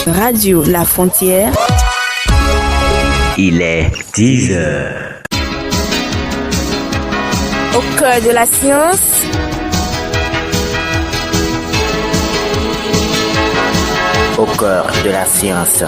Radio La Frontière. Il est 10 heures. Au cœur de la science. Au cœur de la science.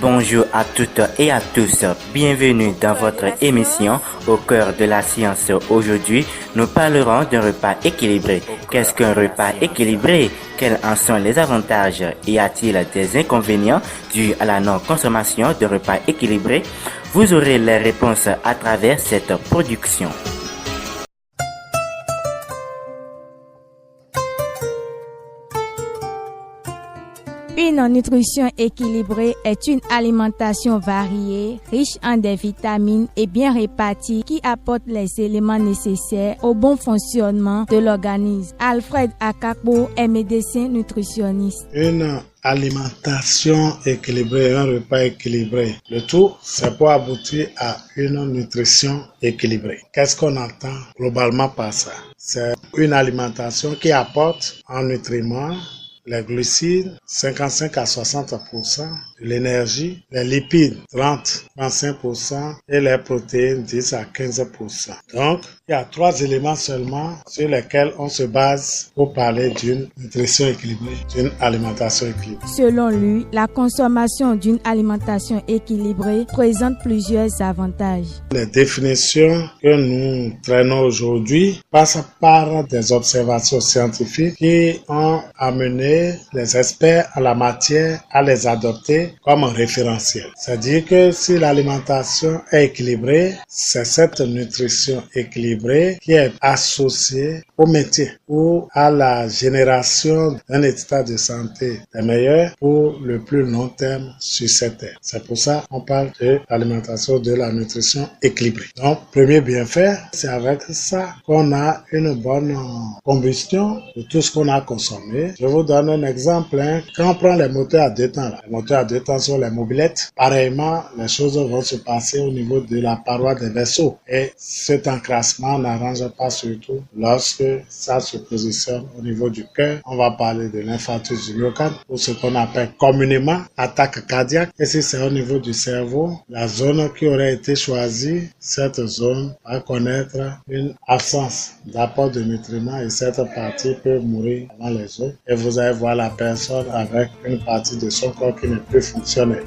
Bonjour à toutes et à tous, bienvenue dans votre émission Au cœur de la science. Aujourd'hui, nous parlerons d'un repas équilibré. Qu'est-ce qu'un repas équilibré? Quels en sont les avantages? Y a-t-il des inconvénients dus à la non-consommation de repas équilibré? Vous aurez les réponses à travers cette production. Une nutrition équilibrée est une alimentation variée, riche en des vitamines et bien répartie qui apporte les éléments nécessaires au bon fonctionnement de l'organisme. Alfred Akakpo est médecin nutritionniste. Une alimentation équilibrée, un repas équilibré. Le tout, c'est pour aboutir à une nutrition équilibrée. Qu'est-ce qu'on entend globalement par ça? C'est une alimentation qui apporte en nutriments les glucides, 55 à 60%, l'énergie, les lipides, 30-25% et les protéines, 10 à 15%. Donc, il y a 3 éléments seulement sur lesquels on se base pour parler d'une nutrition équilibrée, d'une alimentation équilibrée. Selon lui, la consommation d'une alimentation équilibrée présente plusieurs avantages. Les définitions que nous traînons aujourd'hui passent par des observations scientifiques qui ont amené les experts en la matière à les adopter comme référentiel. C'est-à-dire que si l'alimentation est équilibrée, c'est cette nutrition équilibrée qui est associée au maintien ou à la génération d'un état de santé des meilleurs pour le plus long terme sur cette terre. C'est pour ça qu'on parle de l'alimentation, de la nutrition équilibrée. Donc, premier bienfait, c'est avec ça qu'on a une bonne combustion de tout ce qu'on a consommé. Je vous donne un exemple. Quand on prend les moteurs à 2 temps, les moteurs à 2 temps sont les mobylettes. Pareillement, les choses vont se passer au niveau de la paroi des vaisseaux. Et cet encrassement n'arrange pas surtout lorsque ça se positionne au niveau du cœur. On va parler de l'infarctus du myocarde ou ce qu'on appelle communément attaque cardiaque. Et si c'est au niveau du cerveau, la zone qui aurait été choisie, cette zone va connaître une absence d'apport de nutriments et cette partie peut mourir avant les autres. Et vous allez voir la personne avec une partie de son corps qui ne peut fonctionner.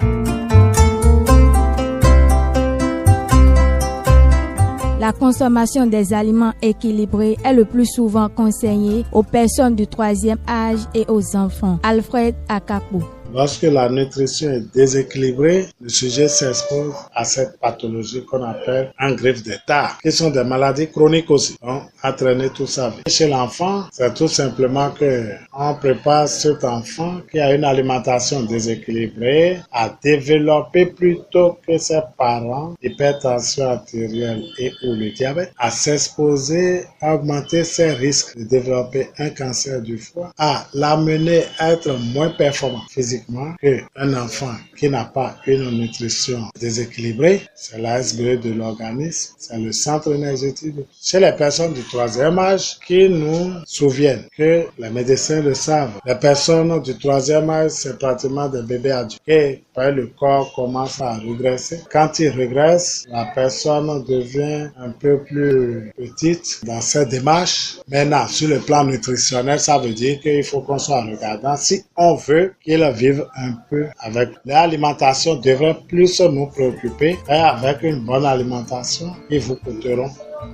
La consommation des aliments équilibrés est le plus souvent conseillée aux personnes du 3e âge et aux enfants. Alfred Akakpo. Lorsque la nutrition est déséquilibrée, le sujet s'expose à cette pathologie qu'on appelle un greffe des tares, qui sont des maladies chroniques aussi. Donc, entraîner tout ça. Chez l'enfant, c'est tout simplement que on prépare cet enfant qui a une alimentation déséquilibrée à développer plutôt que ses parents l'hypertension artérielle et ou le diabète, à s'exposer, à augmenter ses risques de développer un cancer du foie, à l'amener à être moins performant physiquement qu'un enfant qui n'a pas une nutrition déséquilibrée. C'est l'ASB de l'organisme, c'est le centre énergétique. Chez les personnes du 3e âge qui nous souviennent que les médecins le savent, les personnes du 3e âge, c'est pratiquement des bébés adultes. Et le corps commence à régresser. Quand il régresse, la personne devient un peu plus petite dans ses démarches. Maintenant, sur le plan nutritionnel, ça veut dire qu'il faut qu'on soit regardant si on veut qu'il vive un peu avec. L'alimentation devrait plus nous préoccuper et avec une bonne alimentation, ils vous coûteront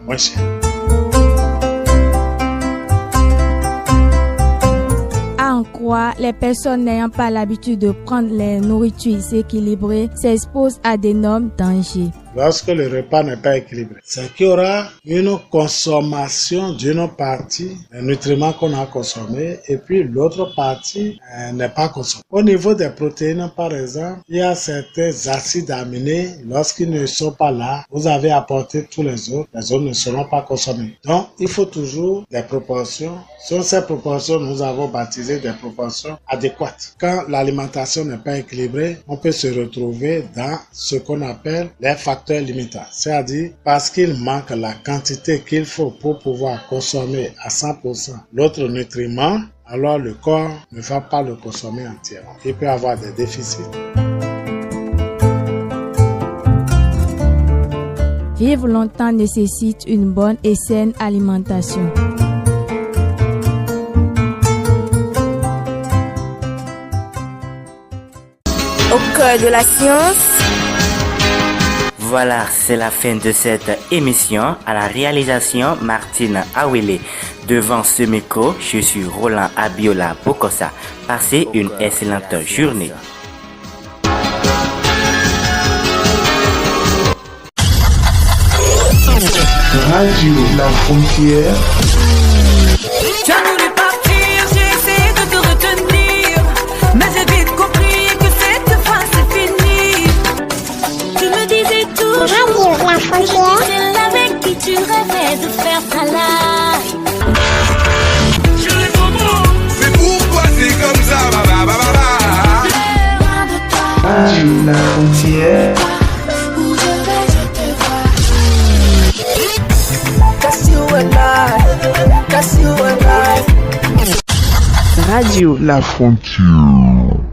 moins cher. En croire, les personnes n'ayant pas l'habitude de prendre les nourritures équilibrées s'exposent à d'énormes dangers. Lorsque le repas n'est pas équilibré, c'est qu'il y aura une consommation d'une partie des nutriments qu'on a consommés et puis l'autre partie n'est pas consommée. Au niveau des protéines, par exemple, il y a certains acides aminés, lorsqu'ils ne sont pas là, vous avez apporté tous les autres ne seront pas consommés. Donc, il faut toujours des proportions. Sur ces proportions, nous avons baptisé des proportions adéquates. Quand l'alimentation n'est pas équilibrée, on peut se retrouver dans ce qu'on appelle les facteurs facteur limitant, c'est-à-dire parce qu'il manque la quantité qu'il faut pour pouvoir consommer à 100% l'autre nutriment, alors le corps ne va pas le consommer entièrement. Il peut avoir des déficits. Vivre longtemps nécessite une bonne et saine alimentation. Au cœur de la science. Voilà, c'est la fin de cette émission. À la réalisation, Martine Awele. Devant ce micro, je suis Roland Abiola Bokosa. Passez une excellente journée. Radio La Frontière. J'ai voulu partir, j'ai essayé de te retenir, mais j'ai vite compris que cette fois c'est fini. Tu me disais toujours Radio La Frontière. celle avec qui tu rêvais de faire ta life. Mais pourquoi c'est comme ça, Radio La Frontière. Radio La Frontière.